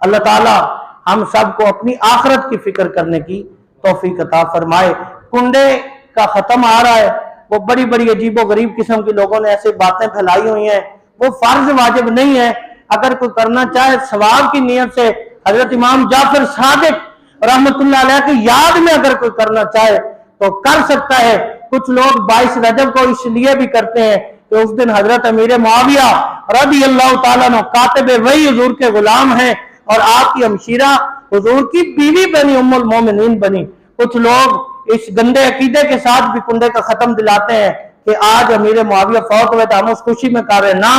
اللہ تعالیٰ ہم سب کو اپنی آخرت کی فکر کرنے کی توفیق عطا فرمائے۔ کنڈے کا ختم آ رہا ہے، وہ بڑی بڑی عجیب و غریب قسم کے لوگوں نے ایسے باتیں پھیلائی ہوئی ہیں، وہ فرض واجب نہیں ہے۔ اگر کوئی کرنا چاہے ثواب کی نیت سے، حضرت امام جعفر صادق رحمت اللہ علیہ کی یاد میں اگر کوئی کرنا چاہے تو کر سکتا ہے۔ کچھ لوگ 22 رجب کو اس لیے بھی کرتے ہیں کہ اس دن حضرت امیر معاویہ رضی اللہ تعالیٰ عنہ کاتب وحی حضور کے غلام ہیں اور آپ کی ہمشیرہ حضور کی بیوی بنی ام المومنین بنی۔ کچھ لوگ اس گندے عقیدے کے ساتھ بھی کنڈے کا ختم دلاتے ہیں کہ آج امیر معاویہ فوت ہوئے تو ہم اس خوشی میں کر رہے ہیں۔ نہ،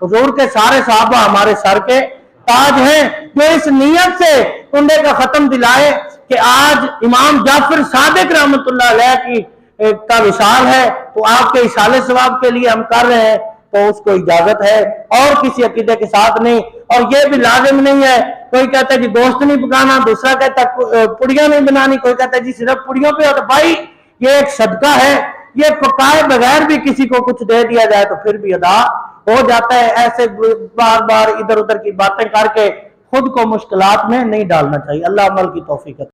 حضور کے سارے صحابہ ہمارے سر کے تاج ہیں۔ جو اس نیت سے کنڈے کا ختم دلائے کہ آج امام جعفر صادق رحمت اللہ علیہ کی کا وصال ہے تو آپ کے اصال ثواب کے لیے ہم کر رہے ہیں، تو اس کو اجازت ہے اور کسی عقیدے کے ساتھ نہیں۔ اور یہ بھی لازم نہیں ہے، کوئی کہتا ہے جی گوشت نہیں پکانا، دوسرا کہتا ہے پڑیاں نہیں بنانی، کوئی کہتا ہے جی صرف پڑیوں پہ ہوتا۔ بھائی یہ ایک صدقہ ہے، یہ پکائے بغیر بھی کسی کو کچھ دے دیا جائے تو پھر بھی ادا ہو جاتا ہے۔ ایسے بار بار ادھر ادھر کی باتیں کر کے خود کو مشکلات میں نہیں ڈالنا چاہیے۔ اللہ عمل کی توفیق عطا